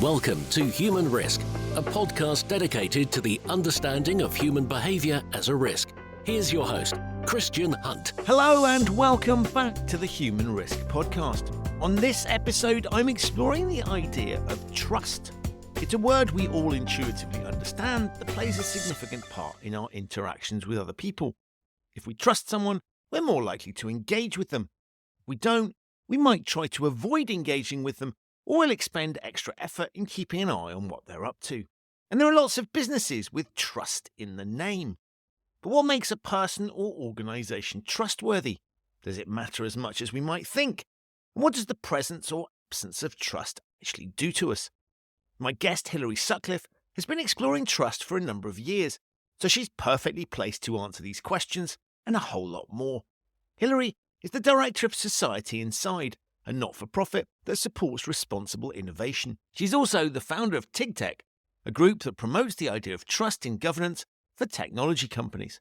Welcome to Human Risk, a podcast dedicated to the understanding of human behaviour as a risk. Here's your host, Christian Hunt. Hello and welcome back to the Human Risk podcast. On this episode, I'm exploring the idea of trust. It's a word we all intuitively understand that plays a significant part in our interactions with other people. If we trust someone, we're more likely to engage with them. If we don't, we might try to avoid engaging with them, or we'll expend extra effort in keeping an eye on what they're up to. And there are lots of businesses with trust in the name. But what makes a person or organisation trustworthy? Does it matter as much as we might think? And what does the presence or absence of trust actually do to us? My guest, Hilary Sutcliffe, has been exploring trust for a number of years, so she's perfectly placed to answer these questions and a whole lot more. Hilary is the director of Society Inside, a not-for-profit that supports responsible innovation. She's also the founder of TIG Tech, a group that promotes the idea of trust in governance for technology companies.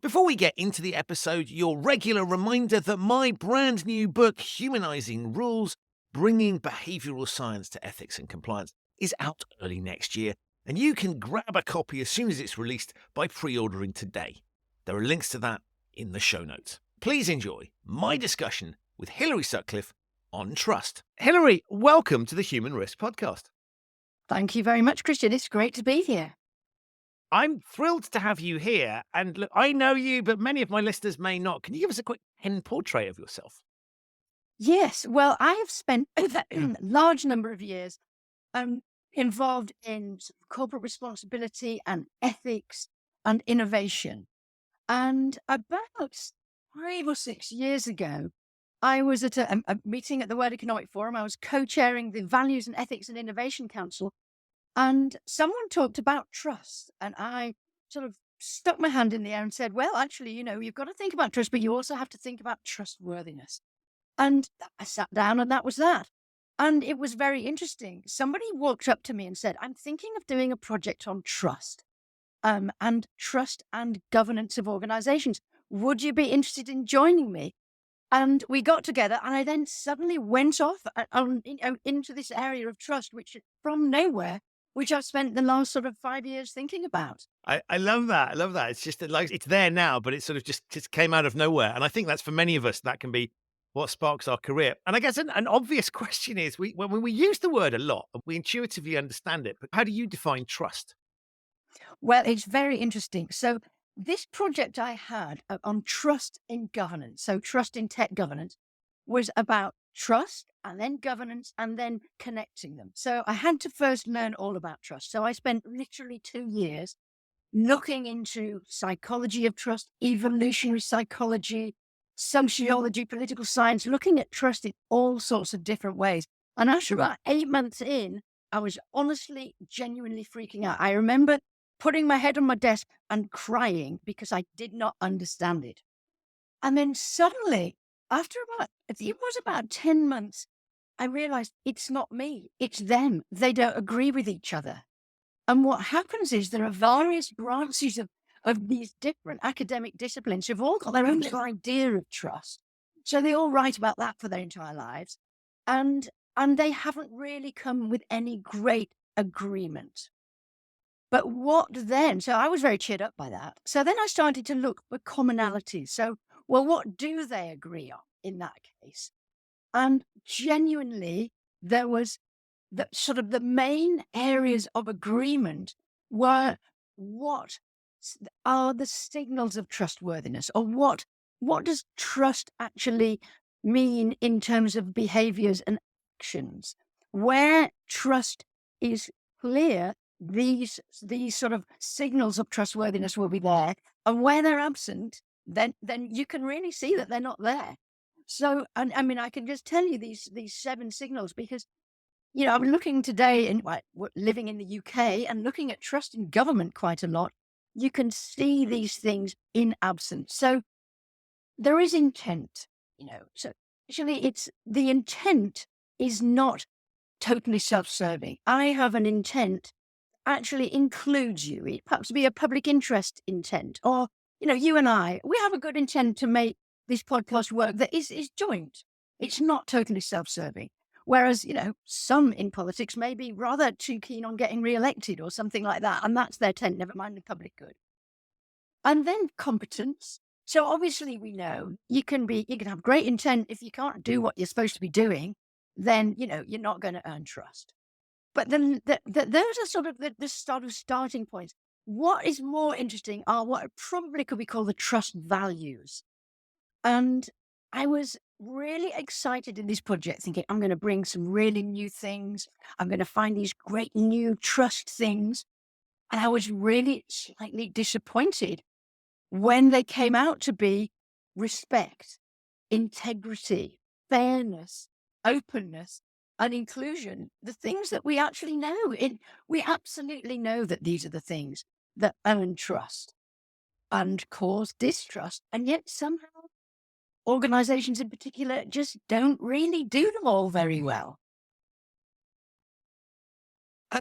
Before we get into the episode, your regular reminder that my brand new book, Humanizing Rules, Bringing Behavioral Science to Ethics and Compliance, is out early next year, and you can grab a copy as soon as it's released by pre-ordering today. There are links to that in the show notes. Please enjoy my discussion with Hilary Sutcliffe on trust. Hilary, welcome to the Human Risk podcast. Thank you very much, Christian. It's great to be here. I'm thrilled to have you here. And look, I know you, but many of my listeners may not. Can you give us a quick pen portrait of yourself? Yes. Well, I have spent a large number of years involved in corporate responsibility and ethics and innovation. And about 5 or 6 years ago, I was at a meeting at the World Economic Forum. I was co-chairing the Values and Ethics and Innovation Council, and someone talked about trust. And I sort of stuck my hand in the air and said, well, actually, you've got to think about trust, but you also have to think about trustworthiness. And I sat down and that was that. And it was very interesting. Somebody walked up to me and said, I'm thinking of doing a project on trust and governance of organizations. Would you be interested in joining me? And we got together, and I then suddenly went off into this area of trust, which from nowhere, which I've spent the last sort of 5 years thinking about. I love that. I love that. It's just that, like, it's there now, but it sort of just came out of nowhere. And I think that's for many of us, that can be what sparks our career. And I guess an obvious question is, when we use the word a lot, we intuitively understand it. But how do you define trust? Well, it's very interesting. So this project I had on trust in governance, so trust in tech governance, was about trust and then governance and then connecting them. So I had to first learn all about trust. So I spent literally 2 years looking into psychology of trust, evolutionary psychology, sociology, political science, looking at trust in all sorts of different ways. And after about 8 months in, I was honestly, genuinely freaking out. I remember putting my head on my desk and crying because I did not understand it. And then suddenly, after it was about 10 months, I realized it's not me, it's them. They don't agree with each other. And what happens is there are various branches of these different academic disciplines who've all got their own little idea of trust. So they all write about that for their entire lives. And they haven't really come with any great agreement. But what then? So I was very cheered up by that. So then I started to look for commonalities. So, well, what do they agree on in that case? And genuinely, there was the main areas of agreement were what are the signals of trustworthiness, or what does trust actually mean in terms of behaviors and actions? Where trust is clear, these sort of signals of trustworthiness will be there, and where they're absent, then you can really see that they're not there. So, and I mean, I can just tell you these 7 signals because, I'm looking today and living in the UK and looking at trust in government quite a lot. You can see these things in absence. So there is intent, So actually, the intent is not totally self-serving. I have an intent actually includes you. It perhaps be a public interest intent, or, you and I, we have a good intent to make this podcast work that is joint. It's not totally self-serving. Whereas, some in politics may be rather too keen on getting re-elected or something like that. And that's their tent, never mind the public good. And then competence. So obviously we know you can have great intent. If you can't do what you're supposed to be doing, then, you're not going to earn trust. But then those are sort of the sort of starting points. What is more interesting are what probably could be called the trust values. And I was really excited in this project, thinking I'm going to bring some really new things. I'm going to find these great new trust things. And I was really slightly disappointed when they came out to be respect, integrity, fairness, openness, and inclusion, the things that we actually know. We absolutely know that these are the things that earn trust and cause distrust. And yet somehow organizations in particular just don't really do them all very well.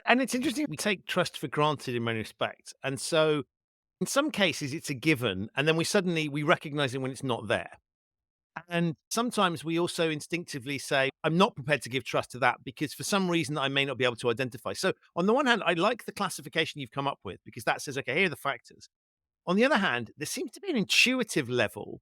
And it's interesting, we take trust for granted in many respects. And so in some cases it's a given, and then we recognize it when it's not there. And sometimes we also instinctively say, I'm not prepared to give trust to that because for some reason I may not be able to identify. So on the one hand, I like the classification you've come up with because that says, okay, here are the factors. On the other hand, there seems to be an intuitive level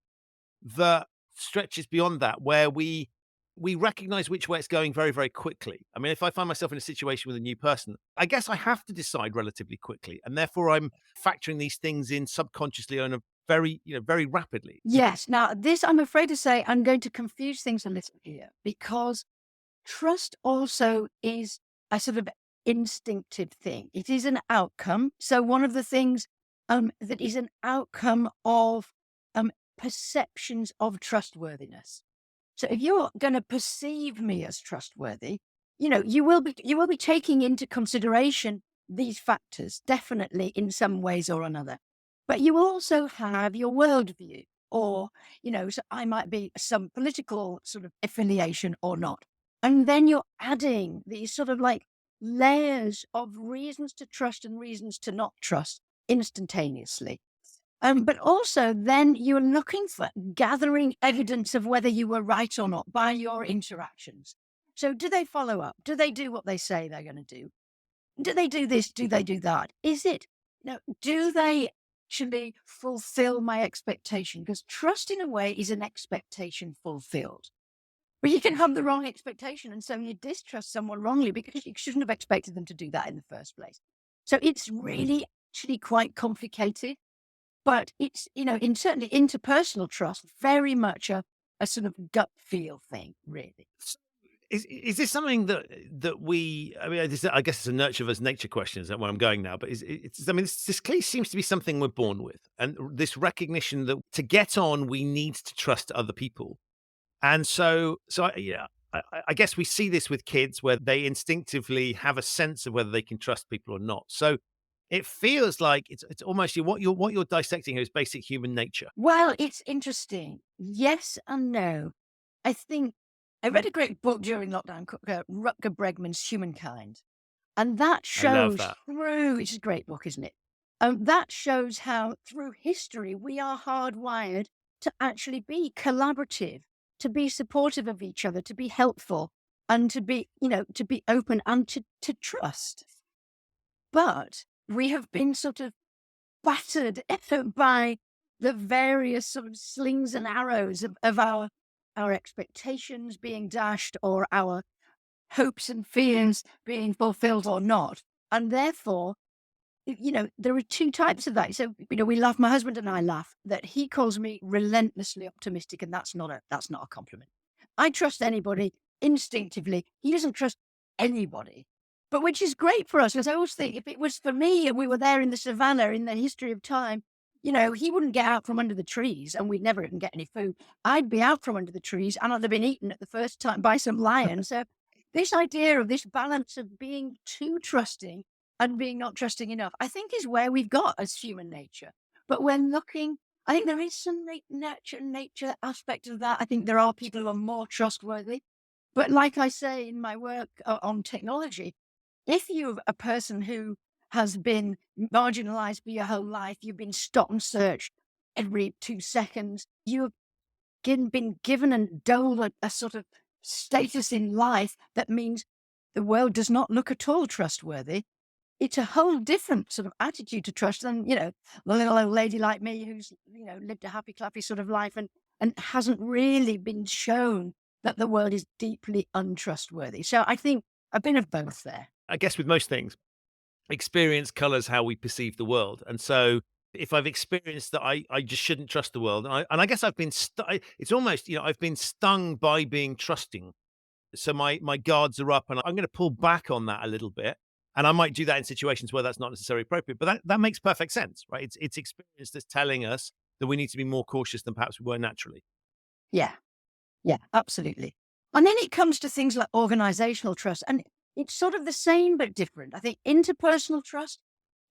that stretches beyond that, where we recognize which way it's going very, very quickly. I mean, if I find myself in a situation with a new person, I guess I have to decide relatively quickly. And therefore I'm factoring these things in subconsciously on a very rapidly. Yes. Now, this, I'm afraid to say, I'm going to confuse things a little here because trust also is a sort of instinctive thing. It is an outcome. So one of the things that is an outcome of perceptions of trustworthiness. So if you're going to perceive me as trustworthy, you will be taking into consideration these factors, definitely in some ways or another. But you also have your worldview, or, so I might be some political sort of affiliation or not. And then you're adding these sort of like layers of reasons to trust and reasons to not trust instantaneously. But also then you're looking for gathering evidence of whether you were right or not by your interactions. So do they follow up? Do they do what they say they're going to do? Do they do this? Do they do that? Is it, do they actually fulfill my expectation? Because trust in a way is an expectation fulfilled. But you can have the wrong expectation, and so you distrust someone wrongly because you shouldn't have expected them to do that in the first place. So it's really actually quite complicated. But it's, certainly interpersonal trust, very much a sort of gut feel thing, really. Is this something that we? I mean, I guess it's a nurture versus nature question. Is that where I'm going now? But this clearly seems to be something we're born with, and this recognition that to get on, we need to trust other people. And I guess we see this with kids where they instinctively have a sense of whether they can trust people or not. So it feels like it's almost what you're dissecting here is basic human nature. Well, it's interesting. Yes and no. I think I read a great book during lockdown called Rutger Bregman's Humankind. And that I love shows that. it's a great book, isn't it? That shows how through history we are hardwired to actually be collaborative, to be supportive of each other, to be helpful, and to be, to be open and to trust. But we have been sort of battered by the various sort of slings and arrows of our expectations being dashed or our hopes and fears being fulfilled or not. And therefore, there are two types of that. So, we laugh, my husband and I laugh that he calls me relentlessly optimistic, and that's not a compliment. I trust anybody instinctively. He doesn't trust anybody. But which is great for us, because I always think if it was for me and we were there in the savannah in the history of time, he wouldn't get out from under the trees and we'd never even get any food. I'd be out from under the trees and I'd have been eaten at the first time by some lion. So this idea of this balance of being too trusting and being not trusting enough, I think is where we've got as human nature. But when looking, I think there is some nature aspect of that. I think there are people who are more trustworthy. But like I say in my work on technology, if you're a person who has been marginalized for your whole life, you've been stopped and searched every 2 seconds, you've been given and doled a sort of status in life that means the world does not look at all trustworthy. It's a whole different sort of attitude to trust than, the little old lady like me who's, lived a happy clappy sort of life and hasn't really been shown that the world is deeply untrustworthy. So I think a bit of both there. I guess with most things, experience colors how we perceive the world. And so if I've experienced that I just shouldn't trust the world, and I guess I've been it's almost, I've been stung by being trusting. So my guards are up and I'm going to pull back on that a little bit. And I might do that in situations where that's not necessarily appropriate, but that makes perfect sense, right? It's experience that's telling us that we need to be more cautious than perhaps we were naturally. Yeah. Yeah, absolutely. And then it comes to things like organizational trust, and it's sort of the same but different. I think interpersonal trust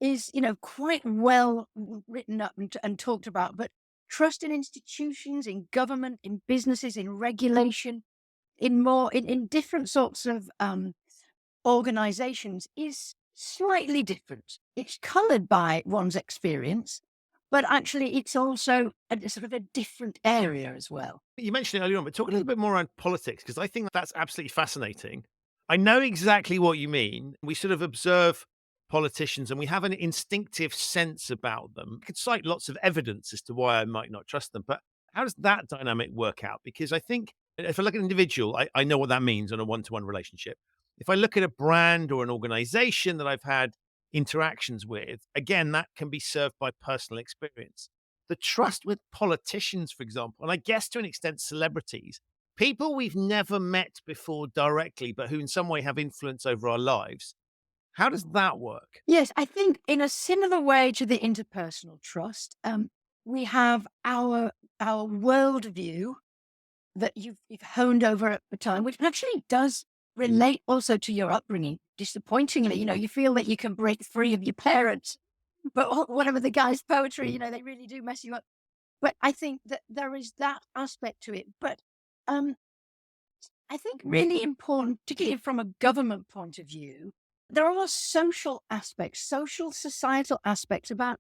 is, quite well written up and talked about, but trust in institutions, in government, in businesses, in regulation, in different sorts of organizations is slightly different. It's colored by one's experience, but actually it's also a sort of a different area as well. You mentioned it earlier on, but talk a little bit more around politics, because I think that's absolutely fascinating. I know exactly what you mean. We sort of observe politicians and we have an instinctive sense about them. I could cite lots of evidence as to why I might not trust them, but how does that dynamic work out? Because I think if I look at an individual, I know what that means on a one-to-one relationship. If I look at a brand or an organization that I've had interactions with, again, that can be served by personal experience. The trust with politicians, for example, and I guess to an extent celebrities, people we've never met before directly, but who in some way have influence over our lives. How does that work? Yes, I think in a similar way to the interpersonal trust, we have our worldview that you've honed over at the time, which actually does relate also to your upbringing. Disappointingly, you feel that you can break free of your parents, but whatever the guy's poetry, they really do mess you up. But I think that there is that aspect to it. But um, I think really important, particularly from a government point of view, there are social aspects, social societal aspects about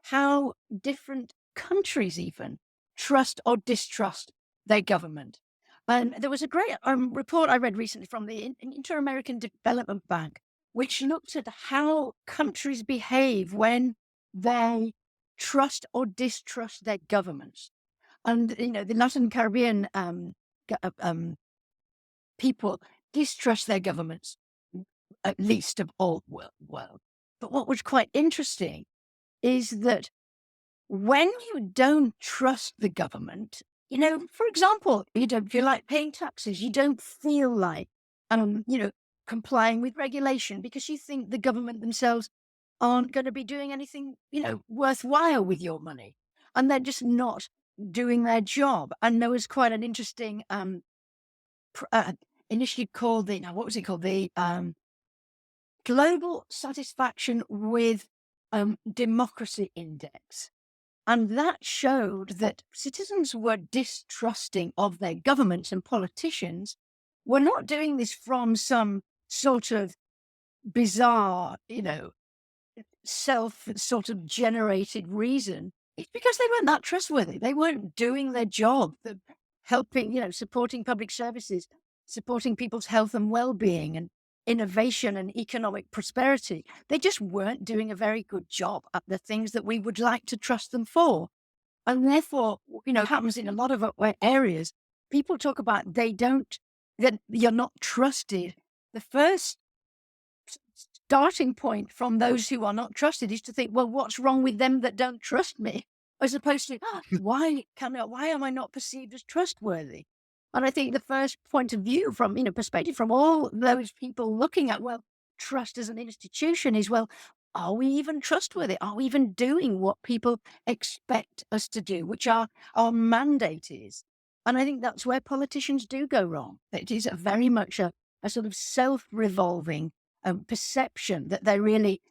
how different countries even trust or distrust their government. And there was a great report I read recently from the Inter-American Development Bank, which looked at how countries behave when they trust or distrust their governments. And, the Latin Caribbean go- people distrust their governments, at least of all world. But what was quite interesting is that when you don't trust the government, for example, you don't feel like paying taxes, you don't feel like, complying with regulation because you think the government themselves aren't going to be doing anything, worthwhile with your money. And they're just not doing their job. And there was quite an interesting initiative called now what was it called? The Global Satisfaction with Democracy Index. And that showed that citizens were distrusting of their governments, and politicians were not doing this from some sort of bizarre, self sort of generated reason. It's because they weren't that trustworthy. They weren't doing their job, helping, supporting public services, supporting people's health and well-being and innovation and economic prosperity. They just weren't doing a very good job at the things that we would like to trust them for. And therefore, happens in a lot of areas. People talk about that you're not trusted. The first starting point from those who are not trusted is to think, well, what's wrong with them that don't trust me? As opposed to, why am I not perceived as trustworthy? And I think the first point of view from, perspective from all those people looking at, well, trust as an institution is, well, are we even trustworthy? Are we even doing what people expect us to do, which our mandate is? And I think that's where politicians do go wrong. It is very much a sort of self-revolving perception that they're really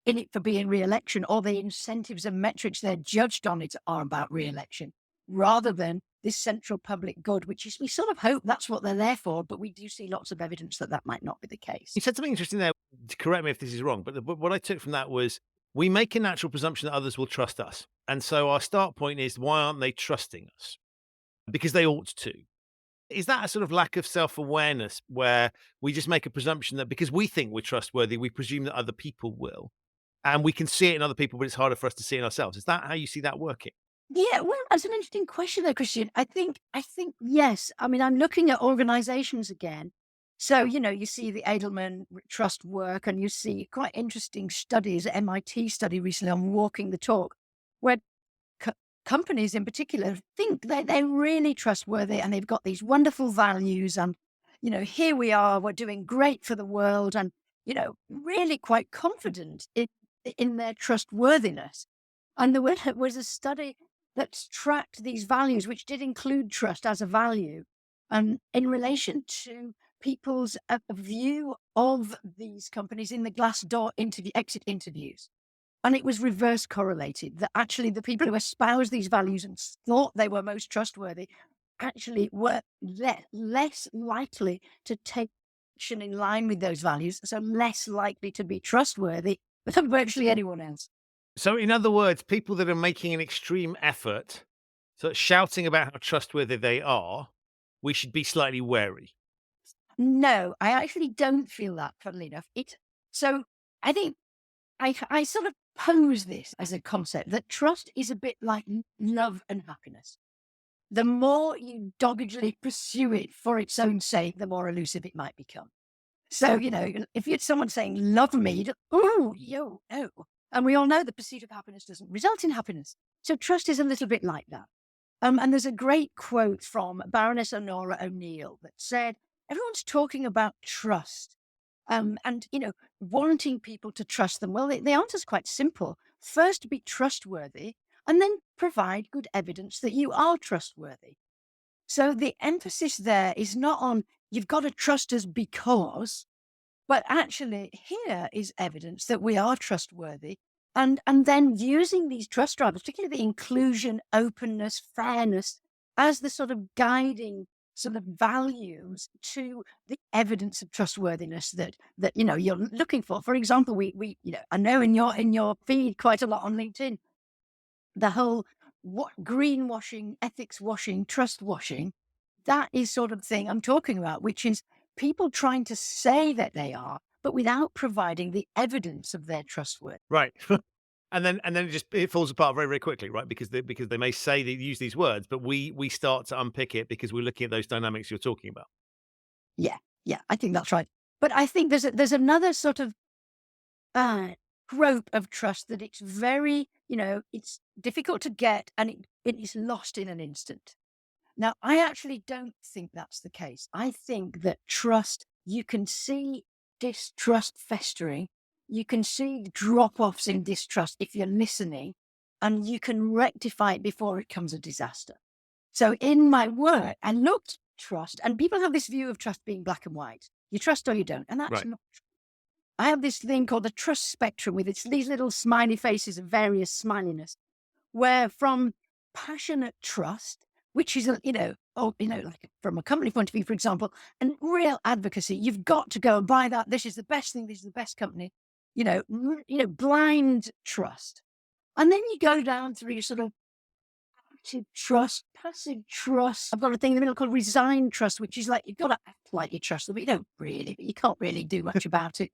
in it for being re-election, or the incentives and metrics they're judged on it are about re-election, rather than this central public good, which is, we sort of hope that's what they're there for, but we do see lots of evidence that might not be the case. You said something interesting there. Correct me if this is wrong, but what I took from that was we make a natural presumption that others will trust us. And so our start point is, why aren't they trusting us? Because they ought to. Is that a sort of lack of self-awareness where we just make a presumption that because we think we're trustworthy, we presume that other people will, and we can see it in other people, but it's harder for us to see in ourselves? Is that how you see that working? Yeah, well, that's an interesting question though, Christian. I think yes. I mean, I'm looking at organizations again. So, you see the Edelman Trust work, and you see quite interesting studies, MIT study recently on walking the talk, where co- companies in particular think that they're really trustworthy and they've got these wonderful values. And, here we are, we're doing great for the world, and, really quite confident in their trustworthiness. And was a study that tracked these values, which did include trust as a value, in relation to people's view of these companies in the Glassdoor exit interviews. And it was reverse correlated that actually the people who espoused these values and thought they were most trustworthy actually were less likely to take action in line with those values, so less likely to be trustworthy than virtually anyone else. So, in other words, people that are making an extreme effort, so shouting about how trustworthy they are, we should be slightly wary. No, I actually don't feel that, funnily enough. So I think I sort of pose this as a concept that trust is a bit like love and happiness. The more you doggedly pursue it for its own sake, the more elusive it might become. So, if you're someone saying, love me, oh, yo, no. And we all know the pursuit of happiness doesn't result in happiness. So trust is a little bit like that. And there's a great quote from Baroness Honora O'Neill that said, everyone's talking about trust, and, wanting people to trust them. Well, the answer's quite simple. First, be trustworthy, and then provide good evidence that you are trustworthy. So the emphasis there is not on you've got to trust us because, but actually here is evidence that we are trustworthy. And then using these trust drivers, particularly the inclusion, openness, fairness, as the sort of guiding sort of values to the evidence of trustworthiness that you're looking for. For example, we I know in your feed quite a lot on LinkedIn, the whole what greenwashing, ethics washing, trust washing, that is sort of thing I'm talking about, which is people trying to say that they are, but without providing the evidence of their trustworthiness. Right. And then it falls apart very, very quickly, right? Because they may say they use these words, but we start to unpick it because we're looking at those dynamics you're talking about. Yeah, yeah, I think that's right. But I think there's another sort of uh, rope of trust that it's very, it's difficult to get, and it is lost in an instant. Now, I actually don't think that's the case. I think that trust, you can see distrust festering. You can see drop offs in distrust if you're listening, and you can rectify it before it becomes a disaster. So, in my work, I looked at trust, and people have this view of trust being black and white. You trust or you don't. And that's Right. not true. I have this thing called the trust spectrum with these little smiley faces of various smiliness, where from passionate trust, which is, like from a company point of view, for example, and real advocacy, you've got to go and buy that. This is the best thing. This is the best company, blind trust. And then you go down through your sort of active trust, passive trust. I've got a thing in the middle called resigned trust, which is like, you've got to act like you trust them, but you can't really do much about it.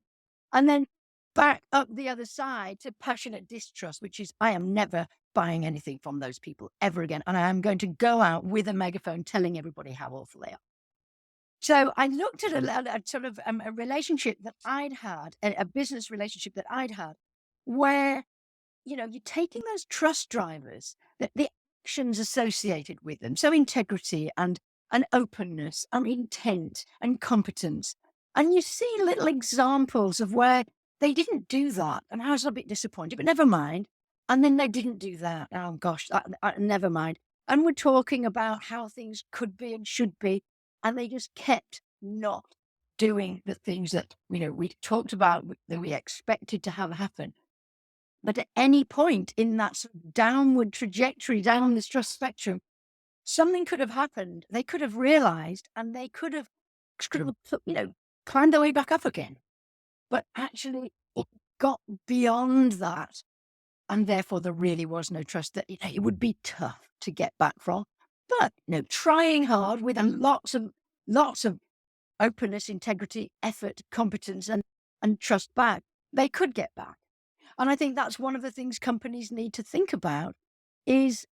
And then back up the other side to passionate distrust, which is I am never buying anything from those people ever again. And I am going to go out with a megaphone telling everybody how awful they are. So I looked at a sort of a relationship that I'd had, a business relationship that I'd had, where, you're taking those trust drivers, the actions associated with them. So integrity and openness and intent and competence. And you see little examples of where they didn't do that. And I was a bit disappointed, but never mind. And then they didn't do that. Oh gosh, never mind. And we're talking about how things could be and should be. And they just kept not doing the things that, we talked about that we expected to have happen. But at any point in that sort of downward trajectory down this trust spectrum, something could have happened. They could have realized, and they could have, climbed their way back up again. But actually, it got beyond that. And therefore, there really was no trust that it would be tough to get back from. but trying hard with lots of openness, integrity, effort, competence, and trust back, they could get back. And I think that's one of the things companies need to think about is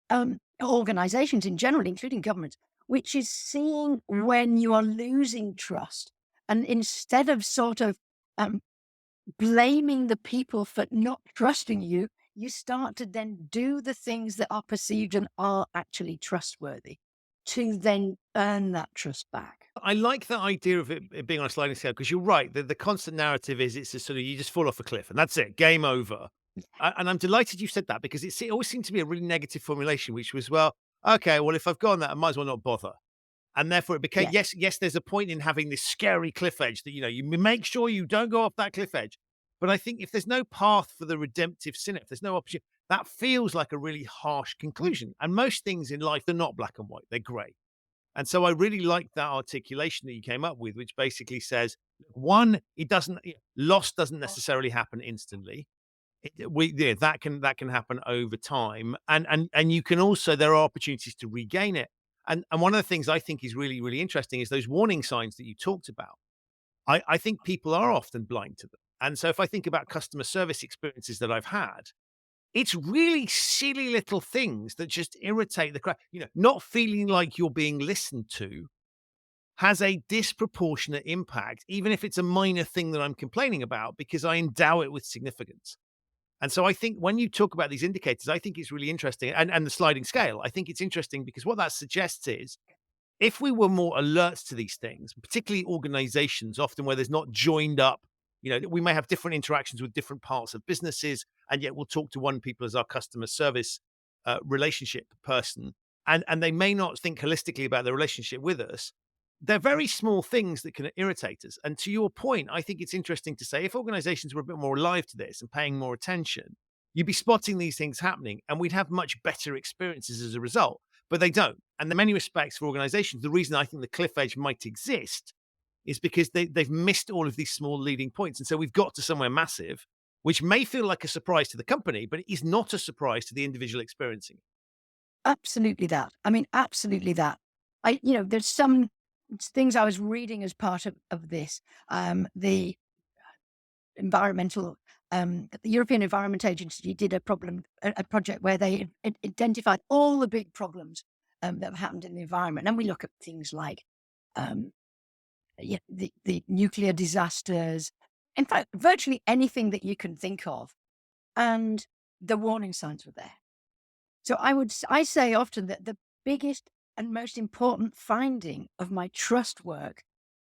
organizations in general, including governments, which is seeing when you are losing trust. And instead of sort of um, blaming the people for not trusting you, you start to then do the things that are perceived and are actually trustworthy to then earn that trust back. I like the idea of it being on a sliding scale because you're right. The constant narrative is it's a sort of you just fall off a cliff and that's it, game over. And I'm delighted you said that because it always seemed to be a really negative formulation, which was, well, okay, well, if I've gone that, I might as well not bother. And therefore it became, Yes, yes, there's a point in having this scary cliff edge that, you make sure you don't go off that cliff edge. But I think if there's no path for the redemptive sinner, if there's no opportunity, that feels like a really harsh conclusion. And most things in life, they're not black and white, they're gray. And so I really like that articulation that you came up with, which basically says, one, it doesn't loss doesn't necessarily happen instantly. That can happen over time, and you can also there are opportunities to regain it. And one of the things I think is really really interesting is those warning signs that you talked about. I think people are often blind to them, and so if I think about customer service experiences that I've had, it's really silly little things that just irritate the crowd. Not feeling like you're being listened to has a disproportionate impact, even if it's a minor thing that I'm complaining about, because I endow it with significance. And so I think when you talk about these indicators, I think it's really interesting. And the sliding scale, I think it's interesting because what that suggests is if we were more alert to these things, particularly organizations, often where there's not joined up, we may have different interactions with different parts of businesses, and yet we'll talk to one people as our customer service relationship person, and they may not think holistically about their relationship with us. They're very small things that can irritate us. And to your point, I think it's interesting to say if organizations were a bit more alive to this and paying more attention, you'd be spotting these things happening and we'd have much better experiences as a result. But they don't. And in many respects for organizations, the reason I think the cliff edge might exist is because they've missed all of these small leading points. And so we've got to somewhere massive, which may feel like a surprise to the company, but it is not a surprise to the individual experiencing it. absolutely that. I mean, absolutely that. There's some things I was reading as part of this. The environmental, the European Environment Agency did a project where they identified all the big problems that have happened in the environment. And we look at things like um, the nuclear disasters, in fact, virtually anything that you can think of. And the warning signs were there. So I say often that the biggest and most important finding of my trust work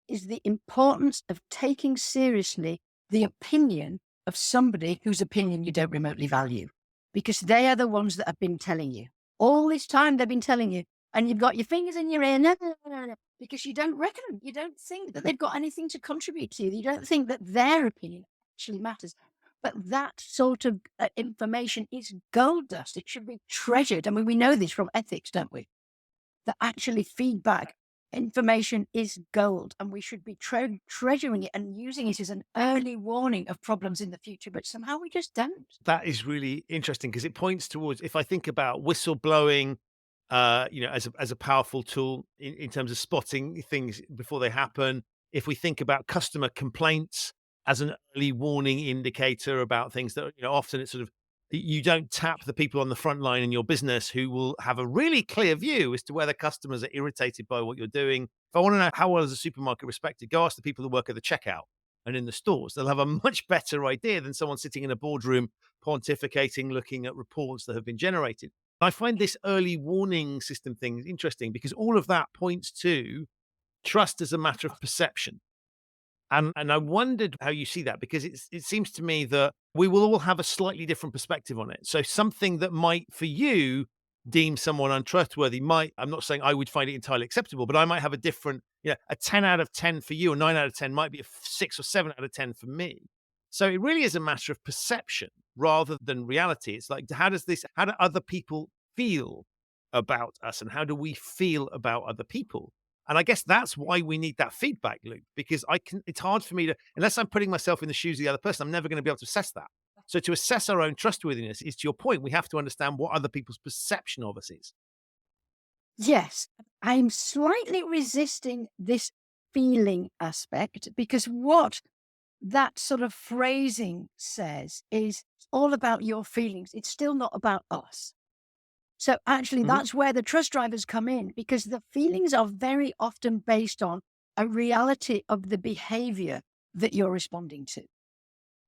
is the importance of taking seriously the opinion of somebody whose opinion you don't remotely value, because they are the ones that have been telling you all this time. They've been telling you, and you've got your fingers in your ear, no, no, no, no, no, because you don't reckon them. You don't think that they've got anything to contribute to you. You don't think that their opinion actually matters. But that sort of information is gold dust. It should be treasured. I mean, we know this from ethics, don't we? That actually feedback information is gold, and we should be treasuring it and using it as an early warning of problems in the future. But somehow we just don't. That is really interesting because it points towards, if I think about whistleblowing, as a powerful tool in terms of spotting things before they happen. If we think about customer complaints as an early warning indicator about things that, often it's sort of, you don't tap the people on the front line in your business who will have a really clear view as to whether customers are irritated by what you're doing. If I want to know how well is a supermarket respected, go ask the people that work at the checkout and in the stores. They'll have a much better idea than someone sitting in a boardroom pontificating, looking at reports that have been generated. I find this early warning system thing interesting because all of that points to trust as a matter of perception. And I wondered how you see that because it seems to me that we will all have a slightly different perspective on it. So something that might, for you, deem someone untrustworthy might, I'm not saying I would find it entirely acceptable, but I might have a different, a 10 out of 10 for you, a 9 out of 10 might be a 6 or 7 out of 10 for me. So it really is a matter of perception rather than reality. It's like, how do other people feel about us and how do we feel about other people? And I guess that's why we need that feedback loop, because it's hard for me to, unless I'm putting myself in the shoes of the other person, I'm never going to be able to assess that. So to assess our own trustworthiness is, to your point, we have to understand what other people's perception of us is. Yes, I'm slightly resisting this feeling aspect because what that sort of phrasing says is all about your feelings. It's still not about us. So actually, Hmm. that's where the trust drivers come in because the feelings are very often based on a reality of the behavior that you're responding to.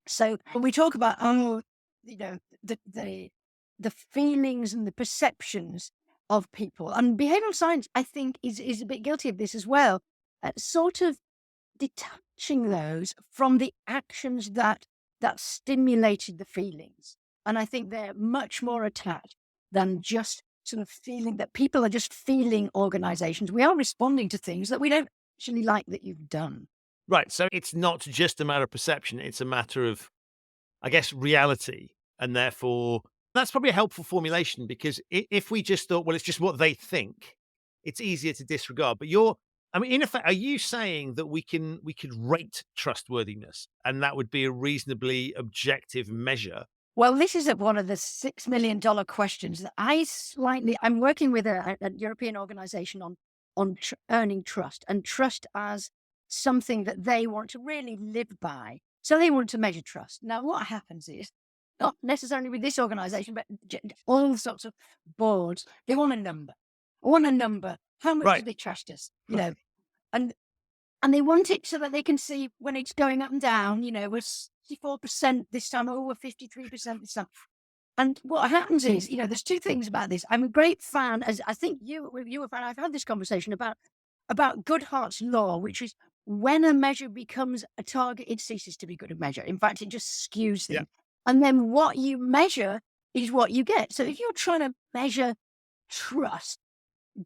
So when we talk about, you know, the feelings and the perceptions of people, and behavioral science, I think, is a bit guilty of this as well, sort of detaching those from the actions that stimulated the feelings. And I think they're much more attached than just sort of feeling that people are just feeling organizations. We are responding to things that we don't actually like that you've done. Right. So it's not just a matter of perception. It's a matter of, I guess, reality. And therefore, that's probably a helpful formulation because if we just thought, well, it's just what they think, it's easier to disregard. But I mean, in effect, are you saying that we could rate trustworthiness and that would be a reasonably objective measure? Well, this is one of the $6 million questions that I'm working with a European organization on earning trust and trust as something that they want to really live by. So they want to measure trust. Now, what happens is, not necessarily with this organization, but all sorts of boards, they want a number. I want a number. How much do Right. they trust us? And and they want it so that they can see when it's going up and down, we're 64% this time, oh, we're 53% this time. And what happens is, there's two things about this. I'm a great fan, as I think you were a fan. I've had this conversation about Goodhart's law, which is when a measure becomes a target, it ceases to be good a measure. In fact, it just skews Yeah. things. And then what you measure is what you get. So if you're trying to measure trust,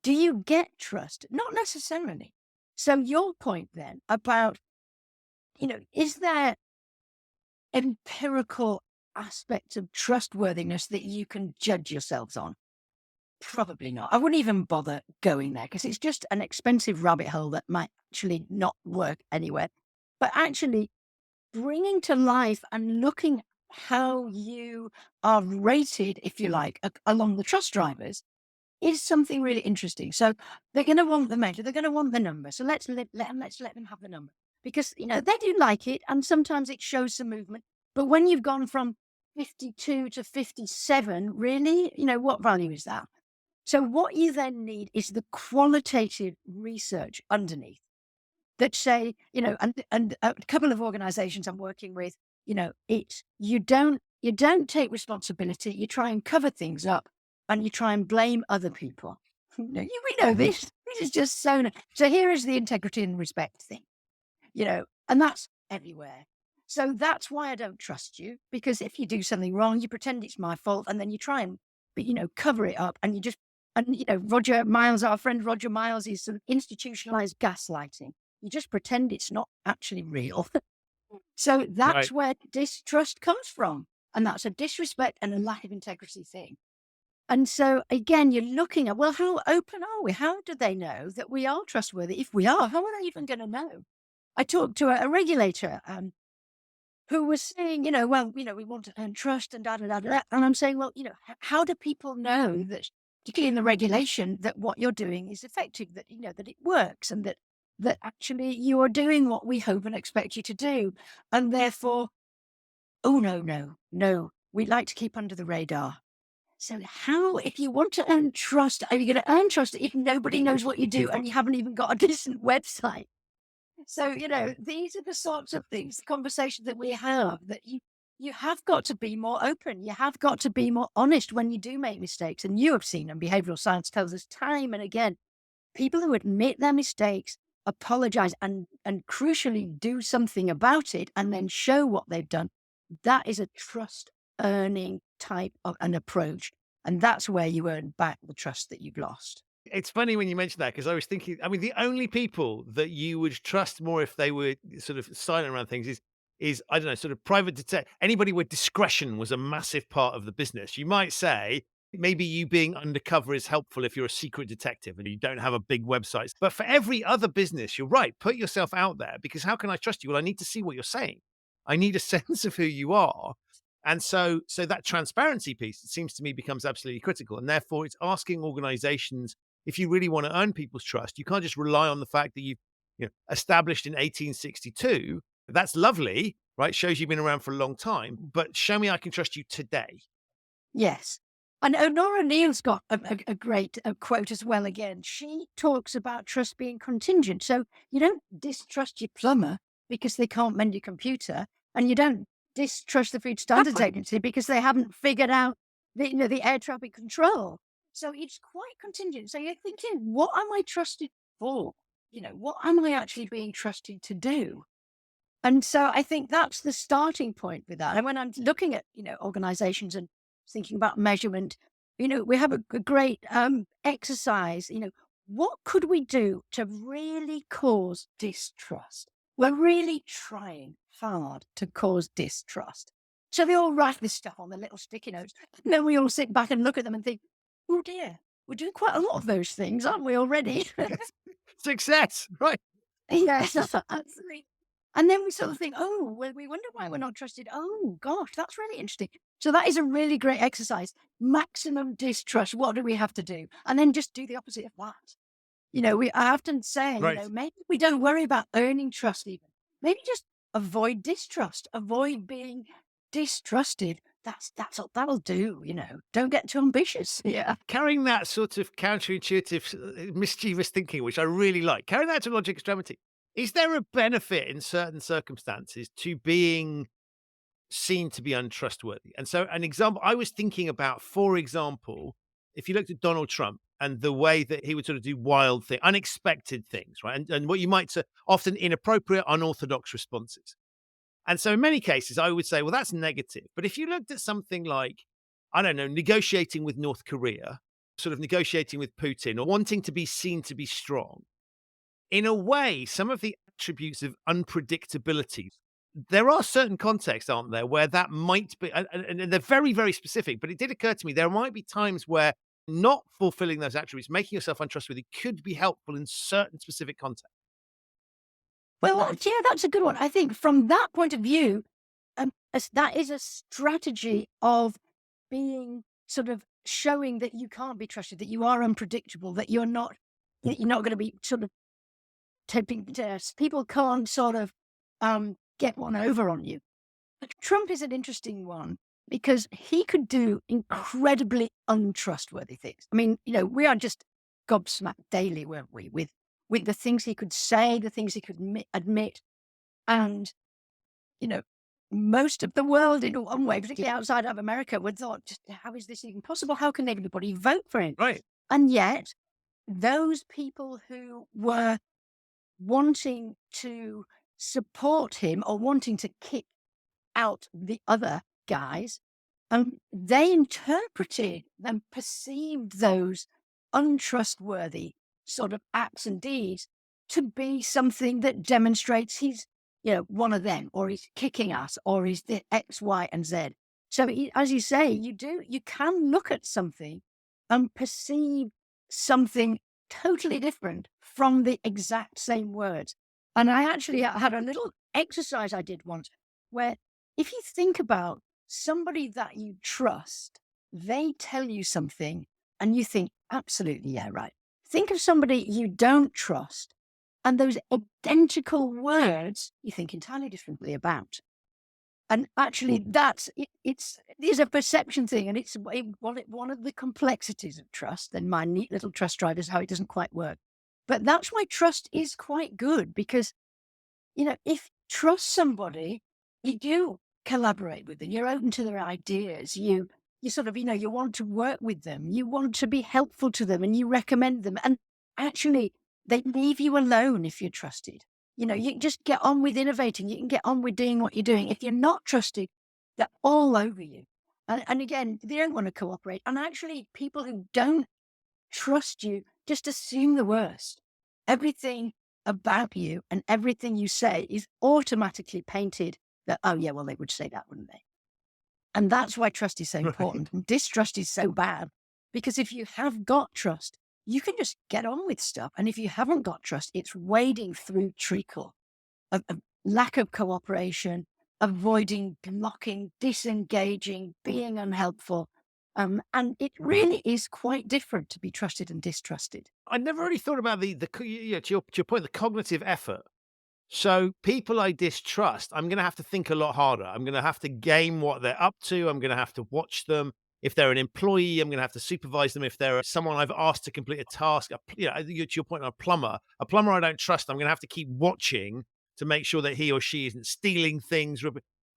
do you get trust? Not necessarily. So your point then about, is there empirical aspects of trustworthiness that you can judge yourselves on? Probably not. I wouldn't even bother going there because it's just an expensive rabbit hole that might actually not work anywhere. But actually bringing to life and looking how you are rated, if you like, along the trust drivers is something really interesting. So they're going to want the measure, they're going to want the number. So let's let them have the number because they do like it, and sometimes it shows some movement. But when you've gone from 52 to 57, really, what value is that? So what you then need is the qualitative research underneath that say, and a couple of organizations I'm working with, it's you don't take responsibility, you try and cover things up and you try and blame other people. We know this. This is just so here is the integrity and respect thing, and that's everywhere. So that's why I don't trust you, because if you do something wrong, you pretend it's my fault and then you try and cover it up and Roger Miles, our friend Roger Miles, is sort of institutionalized gaslighting. You just pretend it's not actually real. So Right. that's where distrust comes from. And that's a disrespect and a lack of integrity thing. And so again, you're looking at, well, how open are we? How do they know that we are trustworthy? If we are, how are they even going to know? I talked to a regulator who was saying, well, we want to earn trust and da da da da. And I'm saying, well, how do people know that, particularly in the regulation, that what you're doing is effective, that that it works, and that actually you are doing what we hope and expect you to do, and therefore, oh no, no, no, we'd like to keep under the radar. So how, if you want to earn trust, are you going to earn trust if nobody knows what you do and you haven't even got a decent website? So, these are the sorts of things, the conversation that we have, that you have got to be more open. You have got to be more honest when you do make mistakes. And you have seen, and behavioral science tells us time and again, people who admit their mistakes, apologize, and crucially do something about it, and then show what they've done. That is a trust earning type of an approach. And that's where you earn back the trust that you've lost. It's funny when you mention that because I was thinking, I mean, the only people that you would trust more if they were sort of silent around things is I don't know, sort of private detect anybody where discretion was a massive part of the business. You might say maybe you being undercover is helpful if you're a secret detective and you don't have a big website. But for every other business, you're right, put yourself out there because how can I trust you? Well, I need to see what you're saying. I need a sense of who you are. And so that transparency piece, it seems to me, becomes absolutely critical. And therefore, it's asking organizations if you really want to earn people's trust, you can't just rely on the fact that you've established in 1862. That's lovely, right? Shows you've been around for a long time, but show me I can trust you today. Yes. And Nora Neal's got a great quote as well again. She talks about trust being contingent. So you don't distrust your plumber because they can't mend your computer, and you don't distrust the Food Standards Agency because they haven't figured out the air traffic control. So it's quite contingent. So you're thinking, what am I trusted for? What am I actually being trusted to do? And so I think that's the starting point with that. And when I'm looking at, organizations and thinking about measurement, we have a great exercise, what could we do to really cause distrust? We're really trying hard to cause distrust. So they all write this stuff on the little sticky notes. And then we all sit back and look at them and think, oh dear, we're doing quite a lot of those things, aren't we already? Success, right? Yes, absolutely. And then we sort of think, oh, well, we wonder why we're not trusted. Oh, gosh, that's really interesting. So that is a really great exercise. Maximum distrust. What do we have to do? And then just do the opposite of that. I often say, Right. maybe we don't worry about earning trust even. Maybe just avoid distrust, avoid being distrusted. That'll do, Don't get too ambitious. Yeah. Carrying that sort of counterintuitive, mischievous thinking, which I really like, carrying that to logic extremity. Is there a benefit in certain circumstances to being seen to be untrustworthy? And so an example I was thinking about, for example, if you looked at Donald Trump and the way that he would sort of do wild things, unexpected things, right? And what you might say often inappropriate, unorthodox responses. And so in many cases, I would say, well, that's negative. But if you looked at something like, I don't know, negotiating with North Korea, sort of negotiating with Putin or wanting to be seen to be strong, in a way, some of the attributes of unpredictability, there are certain contexts, aren't there, where that might be, and they're very, very specific, but it did occur to me, there might be times where not fulfilling those attributes, making yourself untrustworthy could be helpful in certain specific contexts. Well, yeah, that's a good one. I think from that point of view, that is a strategy of being sort of showing that you can't be trusted, that you are unpredictable, that you're not going to be sort of taking tests. People can't sort of get one over on you. But Trump is an interesting one because he could do incredibly untrustworthy things. I mean, we are just gobsmacked daily, weren't we, with the things he could say, the things he could admit. And, most of the world in one way, particularly outside of America, would thought, just how is this even possible? How can anybody vote for him? Right. And yet, those people who were wanting to support him or wanting to kick out the other guys, they interpreted and perceived those untrustworthy sort of acts and deeds to be something that demonstrates he's, one of them, or he's kicking us, or he's the X, Y, and Z. So as you say, you can look at something and perceive something totally different from the exact same words. And I actually had a little exercise I did once where if you think about somebody that you trust, they tell you something and you think, absolutely, yeah, right. Think of somebody you don't trust and those identical words you think entirely differently about. And actually, it's a perception thing, and it's one of the complexities of trust. And my neat little trust drive is how it doesn't quite work. But that's why trust is quite good because, if you trust somebody, you do collaborate with them. You're open to their ideas. You sort of, you want to work with them. You want to be helpful to them, and you recommend them. And actually, they leave you alone if you're trusted. You can just get on with innovating. You can get on with doing what you're doing. If you're not trusted, they're all over you. And again, they don't want to cooperate. And actually, people who don't trust you just assume the worst. Everything about you and everything you say is automatically painted that, oh, yeah, well, they would say that, wouldn't they? And that's why trust is so important. And distrust is so bad. Because if you have got trust, you can just get on with stuff. And if you haven't got trust, it's wading through treacle of lack of cooperation, avoiding, blocking, disengaging, being unhelpful. And it really is quite different to be trusted and distrusted. I never really thought about to your point, the cognitive effort. So people I distrust, I'm going to have to think a lot harder. I'm going to have to game what they're up to. I'm going to have to watch them. If they're an employee, I'm going to have to supervise them. If they're someone I've asked to complete a task, to your point, a plumber I don't trust, I'm going to have to keep watching to make sure that he or she isn't stealing things.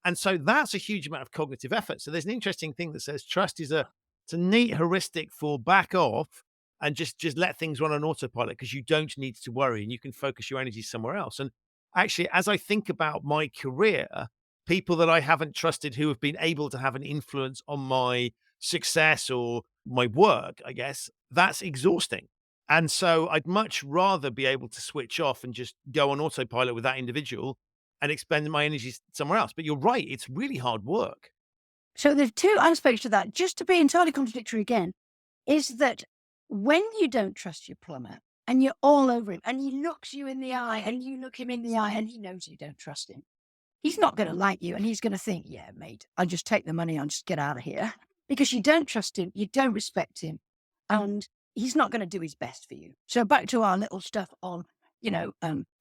And so that's a huge amount of cognitive effort. So there's an interesting thing that says trust is it's a neat heuristic for back off and just let things run on autopilot because you don't need to worry and you can focus your energy somewhere else. And actually, as I think about my career, people that I haven't trusted who have been able to have an influence on my success or my work, I guess, that's exhausting. And so I'd much rather be able to switch off and just go on autopilot with that individual and expend my energy somewhere else. But you're right, it's really hard work. So there's two aspects to that. Just to be entirely contradictory again, is that when you don't trust your plumber and you're all over him and he looks you in the eye and you look him in the eye and he knows you don't trust him, he's not going to like you and he's going to think, yeah, mate, I'll just take the money, I'll just get out of here because you don't trust him, you don't respect him, and he's not going to do his best for you. So back to our little stuff on,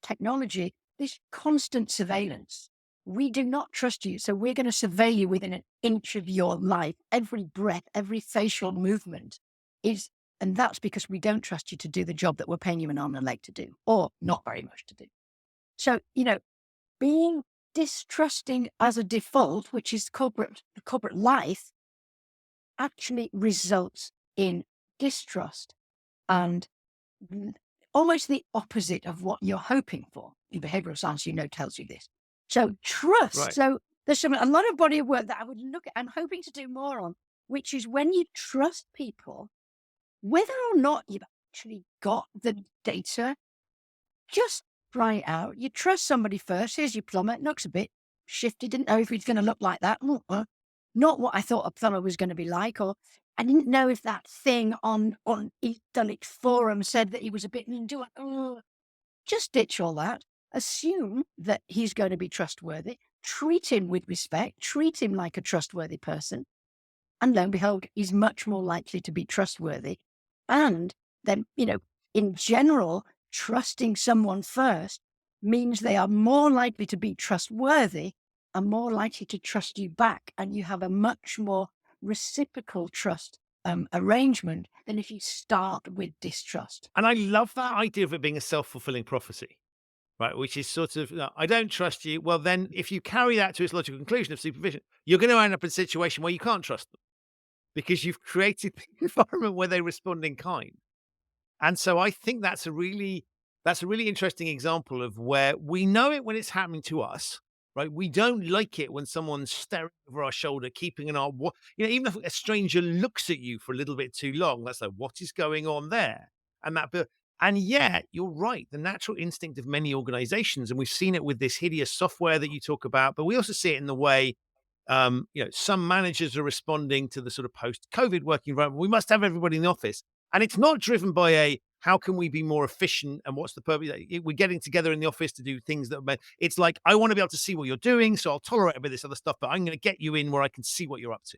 technology, this constant surveillance. We do not trust you, so we're going to surveil you within an inch of your life. Every breath, every facial movement is, and that's because we don't trust you to do the job that we're paying you an arm and a leg to do, or not very much to do. So, being distrusting as a default, which is the corporate life, actually results in distrust and almost the opposite of what you're hoping for. In behavioral science, tells you this. So trust. Right. So there's a lot of body of work that I would look at. I'm hoping to do more on, which is when you trust people, whether or not you've actually got the data, just try it out. You trust somebody first. Here's your plumber. It looks a bit shifty. Didn't know if he's going to look like that. Not what I thought a plumber was going to be like. Or I didn't know if that thing on Ethernet forum said that he was a bit mean. Just ditch all that. Assume that he's going to be trustworthy. Treat him with respect. Treat him like a trustworthy person. And lo and behold, he's much more likely to be trustworthy. And then, in general, trusting someone first means they are more likely to be trustworthy and more likely to trust you back. And you have a much more reciprocal trust arrangement than if you start with distrust. And I love that idea of it being a self-fulfilling prophecy, right? Which is sort of, no, I don't trust you. Well, then if you carry that to its logical conclusion of supervision, you're going to end up in a situation where you can't trust them because you've created the environment where they respond in kind. And so I think that's a really interesting example of where we know it when it's happening to us, right? We don't like it when someone's staring over our shoulder, keeping an eye. Even if a stranger looks at you for a little bit too long, that's like, what is going on there? And yet, you're right. The natural instinct of many organizations, and we've seen it with this hideous software that you talk about, but we also see it in the way, some managers are responding to the sort of post-COVID working environment. We must have everybody in the office. And it's not driven by how can we be more efficient and what's the purpose? We're getting together in the office to do things it's like, I want to be able to see what you're doing. So I'll tolerate a bit of this other stuff, but I'm going to get you in where I can see what you're up to.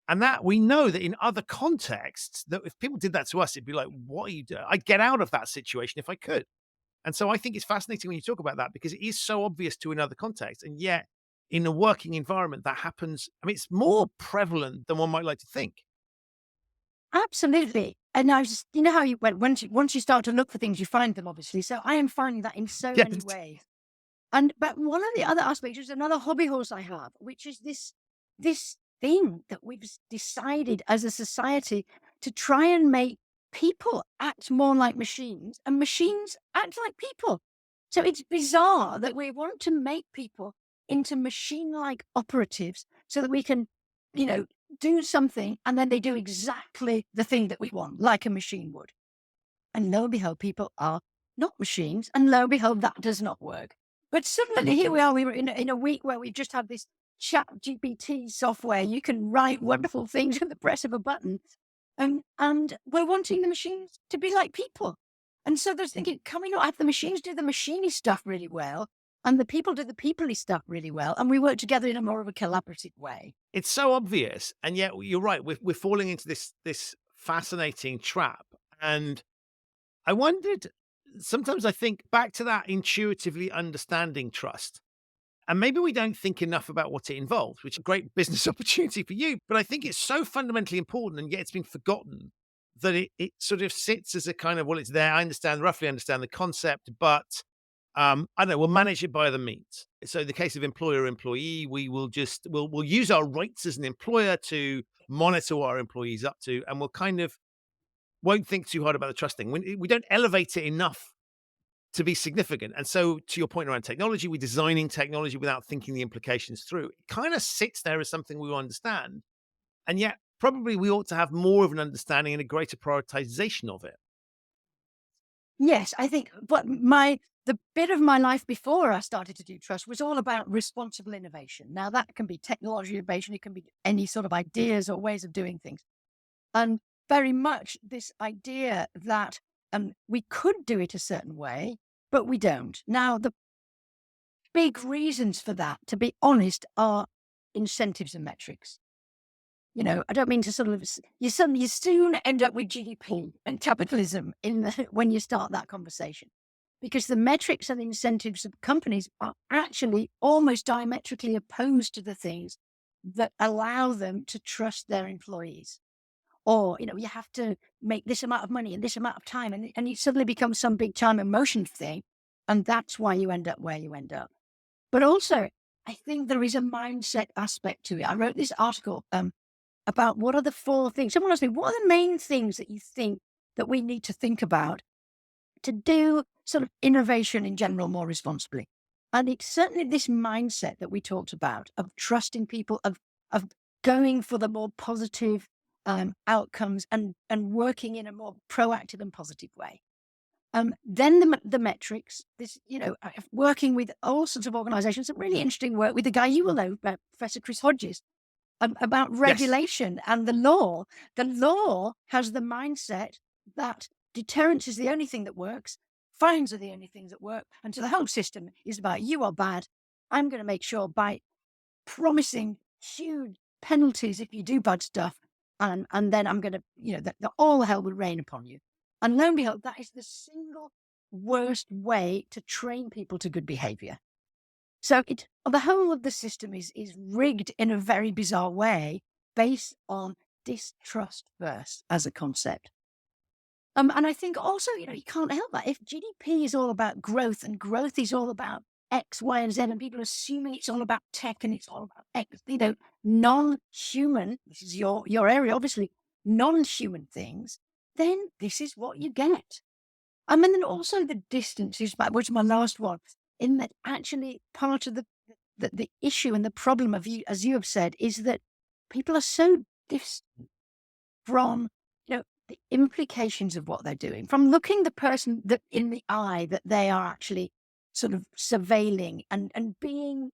And that we know that in other contexts, that if people did that to us, it'd be like, what are you doing? I'd get out of that situation if I could. And so I think it's fascinating when you talk about that because it is so obvious to another context. And yet in a working environment that happens, it's more prevalent than one might like to think. Absolutely. And I just, how you went, once you start to look for things, you find them, obviously. So I am finding that in so many ways. But one of the other aspects is another hobby horse I have, which is this thing that we've decided as a society to try and make people act more like machines and machines act like people. So it's bizarre that we want to make people into machine-like operatives so that we can, do something and then they do exactly the thing that we want, like a machine would. And lo and behold, people are not machines. And lo and behold, that does not work. But suddenly here we are, we were in a week where we've just had this chat GPT software. You can write wonderful things with the press of a button. And we're wanting the machines to be like people. And so there's thinking, can we not have the machines do the machiney stuff really well? And the people do the peoply stuff really well. And we work together in a more of a collaborative way. It's so obvious, and yet you're right. We're falling into this fascinating trap. And I wondered, sometimes I think back to that intuitively understanding trust. And maybe we don't think enough about what it involves, which is a great business opportunity for you. But I think it's so fundamentally important, and yet it's been forgotten that it sort of sits as a kind of, well, it's there. I roughly understand the concept, but I don't know, we'll manage it by the means. So in the case of employer employee, we'll use our rights as an employer to monitor what our employees up to, and we'll kind of won't think too hard about the trust thing. We don't elevate it enough to be significant. And so to your point around technology, we're designing technology without thinking the implications through. It kind of sits there as something we understand. And yet probably we ought to have more of an understanding and a greater prioritization of it. Yes, I think the bit of my life before I started to do trust was all about responsible innovation. Now that can be technology innovation, it can be any sort of ideas or ways of doing things. And very much this idea that we could do it a certain way, but we don't. Now, the big reasons for that, to be honest, are incentives and metrics. I don't mean to sort of, you soon end up with GDP and capitalism when you start that conversation, because the metrics and incentives of companies are actually almost diametrically opposed to the things that allow them to trust their employees. Or, you have to make this amount of money in this amount of time, and it suddenly becomes some big time emotion thing. And that's why you end up where you end up. But also, I think there is a mindset aspect to it. I wrote this article about what are the 4 things. Someone asked me, what are the main things that you think that we need to think about to do sort of innovation in general more responsibly? And it's certainly this mindset that we talked about of trusting people, of going for the more positive outcomes and working in a more proactive and positive way. Then the metrics, working with all sorts of organizations, some really interesting work with the guy you will know, Professor Chris Hodges, about regulation and the law. The law has the mindset that deterrence is the only thing that works, fines are the only things that work, and so the whole system is about you are bad. I'm going to make sure by promising huge penalties if you do bad stuff, and then I'm going to, that all hell will rain upon you. And lo and behold, that is the single worst way to train people to good behavior. So the whole of the system is rigged in a very bizarre way based on distrust first as a concept. And I think also, you can't help that. If GDP is all about growth and growth is all about X, Y, and Z, and people assuming it's all about tech and it's all about X, non-human, this is your area, obviously, non-human things, then this is what you get. And then also the distance was my last one, in that actually part of the issue and the problem of you, as you have said, is that people are so distant from, the implications of what they're doing, from looking the person in the eye that they are actually sort of surveilling and being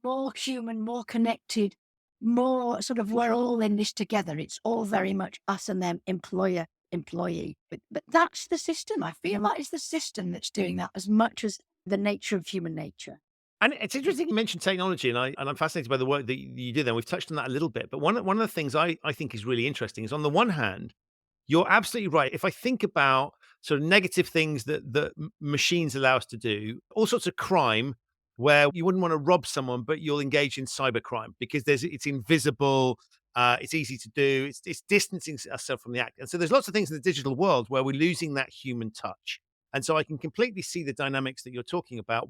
more human, more connected, more sort of, we're all in this together. It's all very much us and them, employer, employee. But that's the system. I feel like it's the system that's doing that as much as the nature of human nature. And it's interesting you mentioned technology, and I'm fascinated by the work that you do there. We've touched on that a little bit. But one of the things I think is really interesting is, on the one hand, you're absolutely right. If I think about sort of negative things that machines allow us to do, all sorts of crime where you wouldn't want to rob someone, but you'll engage in cybercrime because it's invisible, it's easy to do, it's distancing ourselves from the act. And so there's lots of things in the digital world where we're losing that human touch. And so I can completely see the dynamics that you're talking about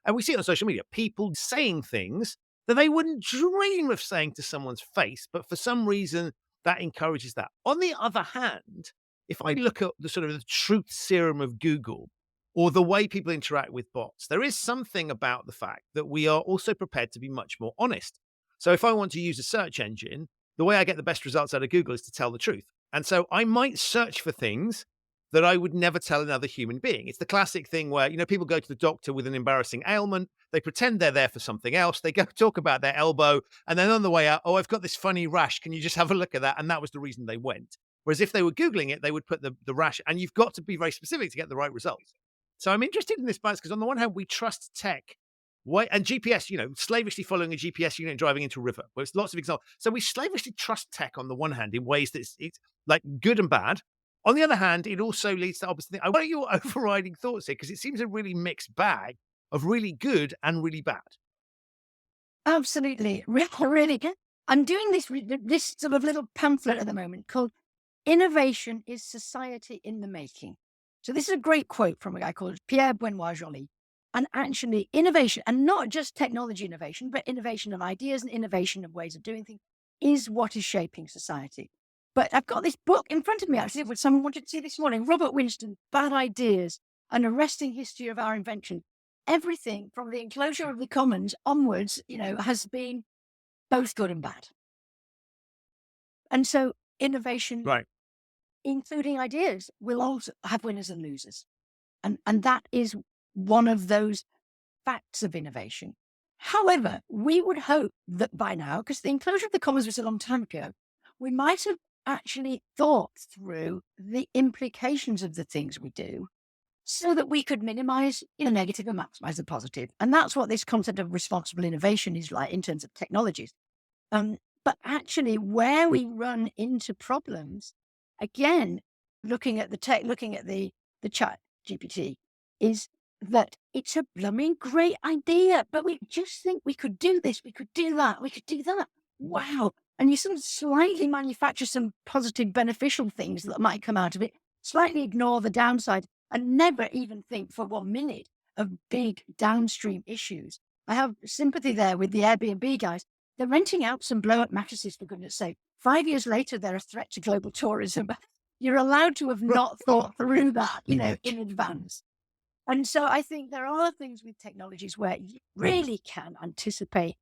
and we see it on social media, people saying things that they wouldn't dream of saying to someone's face, but for some reason, that encourages that. On the other hand, if I look at the sort of the truth serum of Google or the way people interact with bots, there is something about the fact that we are also prepared to be much more honest. So if I want to use a search engine, the way I get the best results out of Google is to tell the truth. And so I might search for things that I would never tell another human being. It's the classic thing where, people go to the doctor with an embarrassing ailment. They pretend they're there for something else. They go talk about their elbow. And then on the way out, oh, I've got this funny rash. Can you just have a look at that? And that was the reason they went. Whereas if they were Googling it, they would put the rash, and you've got to be very specific to get the right results. So I'm interested in this balance because on the one hand, we trust tech Why? And GPS, slavishly following a GPS unit driving into a river. Well, it's lots of examples. So we slavishly trust tech on the one hand in ways that it's like good and bad. On the other hand, it also leads to opposite thing. What are your overriding thoughts here? Because it seems a really mixed bag of really good and really bad. Absolutely. Really good. I'm doing this sort of little pamphlet at the moment called Innovation is Society in the Making. So this is a great quote from a guy called Pierre Benoit Joly. And actually, innovation, and not just technology innovation, but innovation of ideas and innovation of ways of doing things, is what is shaping society. But I've got this book in front of me, actually, which someone wanted to see this morning, Robert Winston, Bad Ideas, An Arresting History of Our Invention. Everything from the enclosure of the commons onwards, has been both good and bad. And so innovation, Right. including ideas, will also have winners and losers. And that is one of those facts of innovation. However, we would hope that by now, because the enclosure of the commons was a long time ago, we might have actually thought through the implications of the things we do so that we could minimize the negative and maximize the positive. And that's what this concept of responsible innovation is like in terms of technologies. But actually, where we run into problems, again, looking at the tech, looking at the chat GPT, is that it's a blooming great idea, but we just think we could do this, we could do that, we could do that. Wow. And you sort of slightly manufacture some positive, beneficial things that might come out of it, slightly ignore the downside, and never even think for 1 minute of big downstream issues. I have sympathy there with the Airbnb guys. They're renting out some blow-up mattresses, for goodness sake. 5 years later, they're a threat to global tourism. You're allowed to have not thought through that, in advance. And so I think there are things with technologies where you really can anticipate,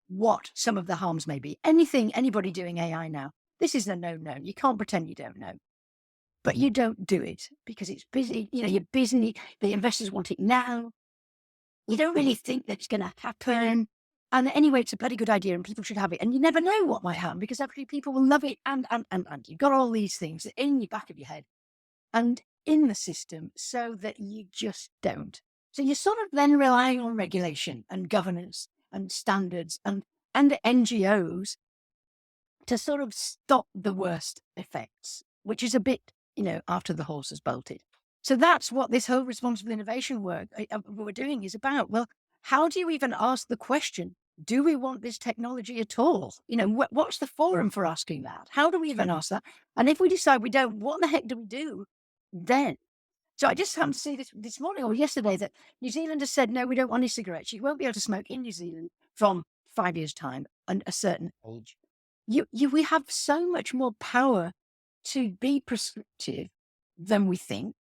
what some of the harms may be. Anybody doing AI now, this is a no-no. You can't pretend you don't know. But you don't do it because it's busy. You're busy. The investors want it now. You don't really think that's going to happen. And anyway, it's a bloody good idea and people should have it. And you never know what might happen because actually people will love it. And you've got all these things in the back of your head and in the system so that you just don't. So you're sort of then relying on regulation and governance and standards and NGOs to sort of stop the worst effects, which is a bit, after the horse has bolted. So that's what this whole responsible innovation work we're doing is about. Well, how do you even ask the question, do we want this technology at all? What's the forum for asking that? How do we even ask that? And if we decide we don't, what the heck do we do then? So I just happened to see this morning or yesterday that New Zealand has said, no, we don't want any cigarettes. You won't be able to smoke in New Zealand from 5 years' time and a certain age. We have so much more power to be prescriptive than we think.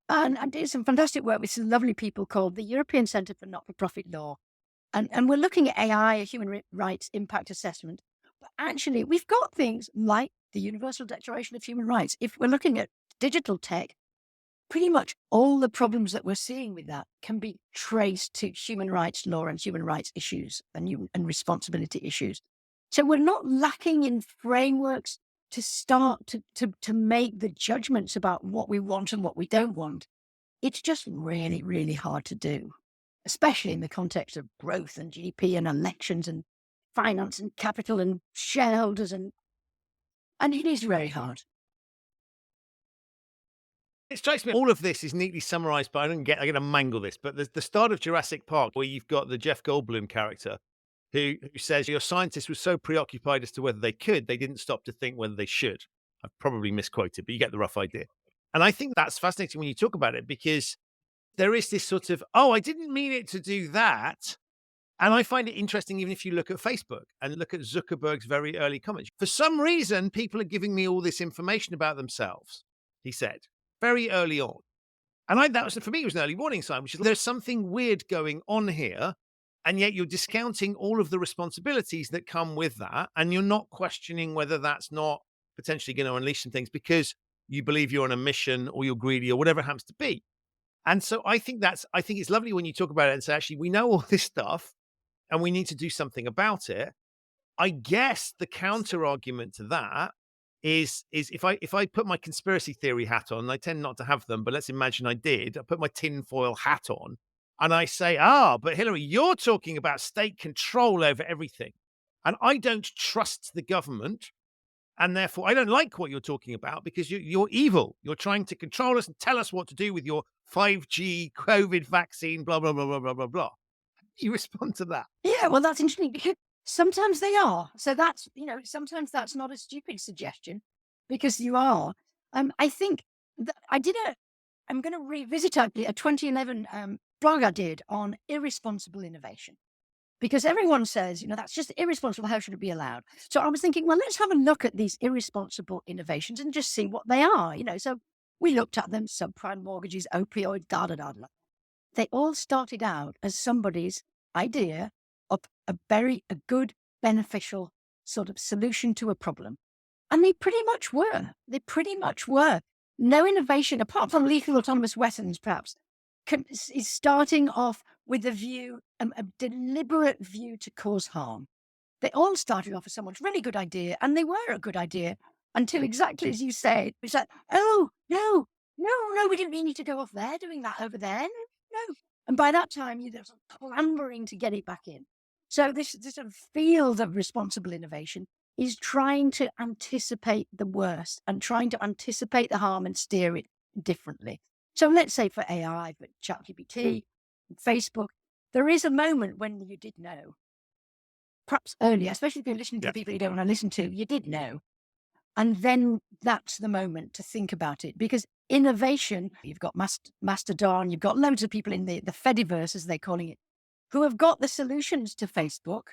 And I did some fantastic work with some lovely people called the European Centre for Not-for-Profit Law. And we're looking at AI, a human rights impact assessment. But actually, we've got things like the Universal Declaration of Human Rights. If we're looking at digital tech, pretty much all the problems that we're seeing with that can be traced to human rights law and human rights issues and responsibility issues. So we're not lacking in frameworks to start to make the judgments about what we want and what we don't want. It's just really, really hard to do, especially in the context of growth and GDP and elections and finance and capital and shareholders. And it is very hard. It strikes me all of this is neatly summarized, but I'm going to mangle this. But there's the start of Jurassic Park where you've got the Jeff Goldblum character who says your scientists were so preoccupied as to whether they could, they didn't stop to think whether they should. I've probably misquoted, but you get the rough idea. And I think that's fascinating when you talk about it because there is this sort of, I didn't mean it to do that. And I find it interesting, even if you look at Facebook and look at Zuckerberg's very early comments. For some reason, people are giving me all this information about themselves, he said, very early on. And that was, for me, it was an early warning sign, which is there's something weird going on here. And yet you're discounting all of the responsibilities that come with that. And you're not questioning whether that's not potentially going to unleash some things because you believe you're on a mission or you're greedy or whatever it happens to be. And so I think it's lovely when you talk about it and say, actually, we know all this stuff and we need to do something about it. I guess the counter argument to that is if I put my conspiracy theory hat on, I tend not to have them, but let's imagine I did. I put my tinfoil hat on. And I say, but Hilary, you're talking about state control over everything. And I don't trust the government. And therefore, I don't like what you're talking about because you're evil. You're trying to control us and tell us what to do with your 5G COVID vaccine, blah, blah, blah, blah, blah, blah, blah. You respond to that? Yeah, well, that's interesting because sometimes they are. So that's, sometimes that's not a stupid suggestion because you are. I think that I'm going to revisit actually a 2011 blog I did on irresponsible innovation. Because everyone says, that's just irresponsible. How should it be allowed? So I was thinking, well, let's have a look at these irresponsible innovations and just see what they are. So we looked at them: subprime mortgages, opioid, da da da da. They all started out as somebody's idea of a good, beneficial sort of solution to a problem, and they pretty much were. They pretty much were. No innovation apart from lethal autonomous weapons, perhaps, is starting off with a view, a deliberate view to cause harm. They all started off as someone's really good idea, and they were a good idea until exactly as you said, it's like, oh, no, we didn't really need to go off there doing that over there. No. And by that time, you're just clambering to get it back in. So this sort of field of responsible innovation is trying to anticipate the worst and trying to anticipate the harm and steer it differently. So let's say for AI, for ChatGPT, Facebook, there is a moment when you did know. Perhaps earlier, especially if you're listening to people you don't want to listen to, you did know. And then that's the moment to think about it. Because innovation, you've got Mastodon, you've got loads of people in the Fediverse, as they're calling it, who have got the solutions to Facebook.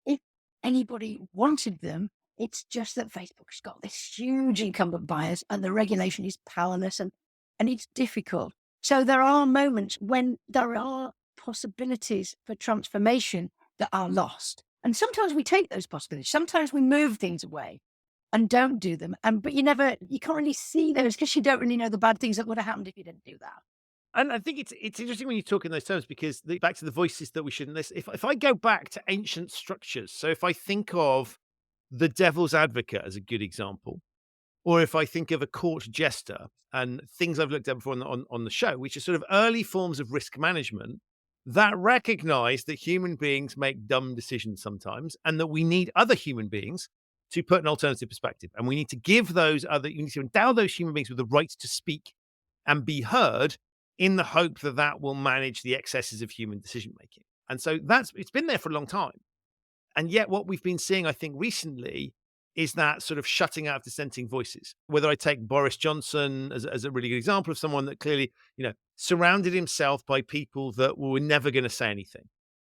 If anybody wanted them, it's just that Facebook's got this huge incumbent bias and the regulation is powerless and it's difficult. So there are moments when there are possibilities for transformation that are lost. And sometimes we take those possibilities. Sometimes we move things away and don't do them. But you can't really see those because you don't really know the bad things that would have happened if you didn't do that. And I think it's interesting when you talk in those terms because back to the voices that we shouldn't listen. If I go back to ancient structures, so if I think of the devil's advocate as a good example, or if I think of a court jester and things I've looked at before on the show, which are sort of early forms of risk management that recognize that human beings make dumb decisions sometimes and that we need other human beings to put an alternative perspective. And we need to you need to endow those human beings with the right to speak and be heard in the hope that that will manage the excesses of human decision making. And so it's been there for a long time. And yet what we've been seeing, I think, recently is that sort of shutting out of dissenting voices. Whether I take Boris Johnson as a really good example of someone that clearly, surrounded himself by people that were never going to say anything,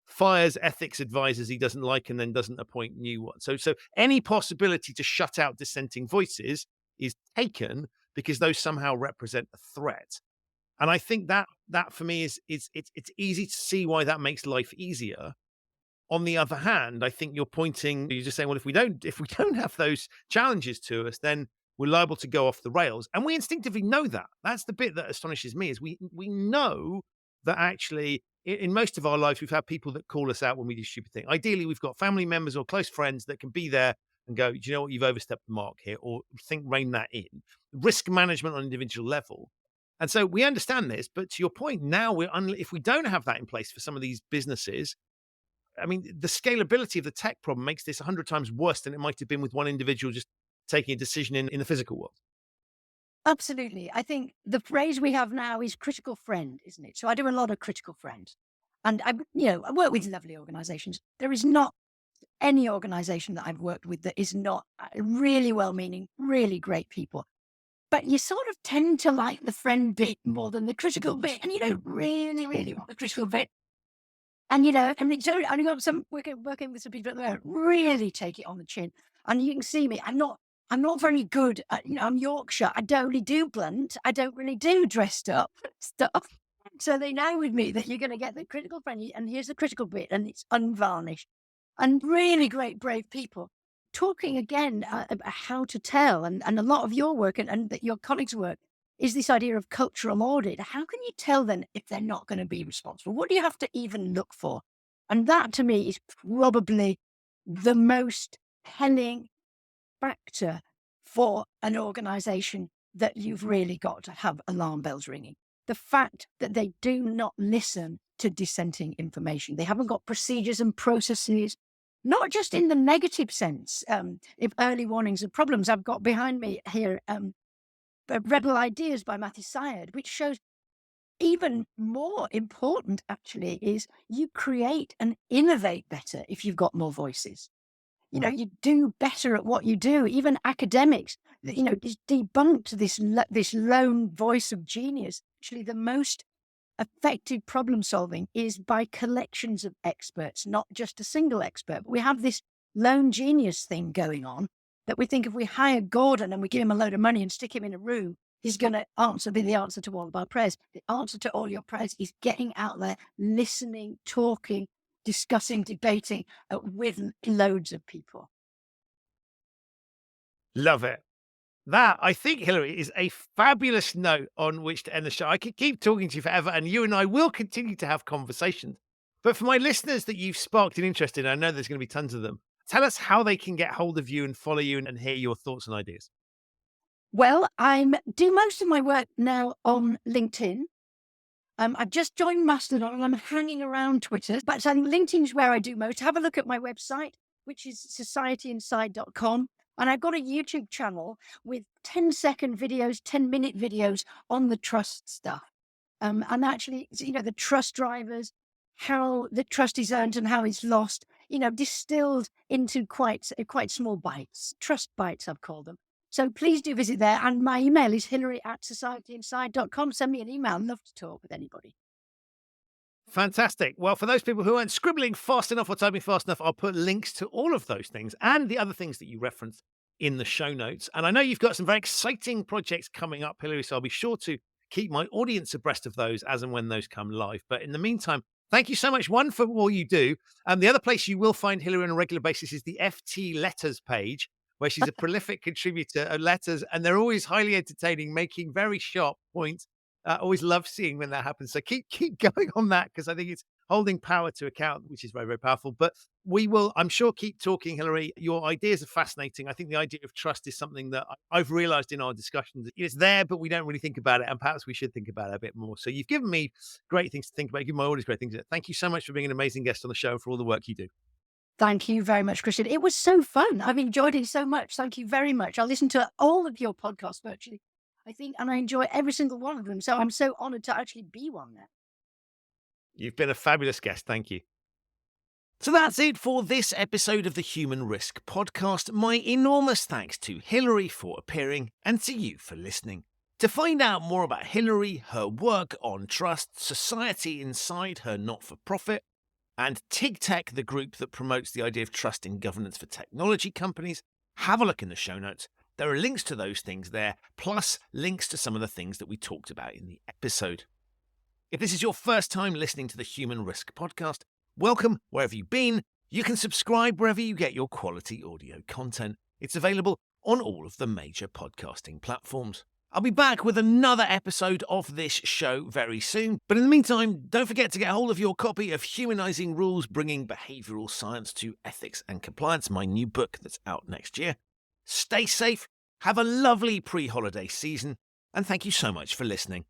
fires ethics advisors he doesn't like and then doesn't appoint new ones. So any possibility to shut out dissenting voices is taken because those somehow represent a threat. And I think that for me it's easy to see why that makes life easier. On the other hand, I think you're just saying, well, if we don't have those challenges to us, then we're liable to go off the rails. And we instinctively know that. That's the bit that astonishes me is we know that actually in most of our lives, we've had people that call us out when we do stupid things. Ideally, we've got family members or close friends that can be there and go, do you know what? You've overstepped the mark here, or rein that in. Risk management on an individual level. And so we understand this, but to your point, now if we don't have that in place for some of these businesses, I mean, the scalability of the tech problem makes this 100 times worse than it might have been with one individual just taking a decision in the physical world. Absolutely. I think the phrase we have now is critical friend, isn't it? So I do a lot of critical friends. And I work with lovely organizations. There is not any organization that I've worked with that is not really well-meaning, really great people. But you sort of tend to like the friend bit more than the critical bit. And you don't really, really want the critical bit. And, so I got some working with some people that really take it on the chin. And you can see me, I'm not very good at, I'm Yorkshire. I don't really do blunt. I don't really do dressed up stuff. So they know with me that you're going to get the critical friend. And here's the critical bit. And it's unvarnished. And really great, brave people. Talking again about how to tell. And a lot of your work and your colleagues' work is this idea of cultural audit. How can you tell then if they're not going to be responsible? What do you have to even look for? And that to me is probably the most telling factor for an organization that you've really got to have alarm bells ringing. The fact that they do not listen to dissenting information. They haven't got procedures and processes, not just in the negative sense. If early warnings of problems, I've got behind me here Rebel Ideas by Matthew Syed, which shows even more important actually is you create and innovate better if you've got more voices. You do better at what you do. Even academics, is debunked this lone voice of genius. Actually, the most effective problem solving is by collections of experts, not just a single expert. But we have this lone genius thing going on that we think if we hire Gordon and we give him a load of money and stick him in a room, he's going to be the answer to all of our prayers. The answer to all your prayers is getting out there, listening, talking, discussing, debating with loads of people. Love it. That, I think, Hilary, is a fabulous note on which to end the show. I could keep talking to you forever, and you and I will continue to have conversations. But for my listeners that you've sparked an interest in, I know there's going to be tons of them. Tell us how they can get hold of you and follow you and hear your thoughts and ideas. Well, I do most of my work now on LinkedIn. I've just joined Mastodon and I'm hanging around Twitter, but I think LinkedIn is where I do most. Have a look at my website, which is societyinside.com. And I've got a YouTube channel with 10-second videos, 10-minute videos on the trust stuff. And actually, the trust drivers, how the trust is earned and how it's lost, distilled into quite small bites, trust bites, I've called them. So please do visit there. And my email is hilary@societyinside.com. Send me an email. I'd love to talk with anybody. Fantastic. Well, for those people who aren't scribbling fast enough or typing fast enough, I'll put links to all of those things and the other things that you referenced in the show notes. And I know you've got some very exciting projects coming up, Hilary, so I'll be sure to keep my audience abreast of those as and when those come live. But in the meantime, thank you so much, one, for all you do. The other place you will find Hilary on a regular basis is the FT Letters page, where she's a prolific contributor of letters, and they're always highly entertaining, making very sharp points. Always love seeing when that happens. So keep going on that, because I think it's holding power to account, which is very, very powerful. But we will, I'm sure, keep talking, Hilary. Your ideas are fascinating. I think the idea of trust is something that I've realized in our discussions. It's there, but we don't really think about it. And perhaps we should think about it a bit more. So you've given me great things to think about. You've given my audience great things. Thank you so much for being an amazing guest on the show and for all the work you do. Thank you very much, Christian. It was so fun. I've enjoyed it so much. Thank you very much. I listen to all of your podcasts virtually, I think, and I enjoy every single one of them. So I'm so honored to actually be one there. You've been a fabulous guest. Thank you. So that's it for this episode of the Human Risk Podcast. My enormous thanks to Hilary for appearing and to you for listening. To find out more about Hilary, her work on trust, Society Inside, her not-for-profit, and TIG Tech, the group that promotes the idea of trust in governance for technology companies, have a look in the show notes. There are links to those things there, plus links to some of the things that we talked about in the episode. If this is your first time listening to the Human Risk Podcast, welcome wherever you've been. You can subscribe wherever you get your quality audio content. It's available on all of the major podcasting platforms. I'll be back with another episode of this show very soon. But in the meantime, don't forget to get hold of your copy of Humanizing Rules, Bringing Behavioral Science to Ethics and Compliance, my new book that's out next year. Stay safe, have a lovely pre-holiday season, and thank you so much for listening.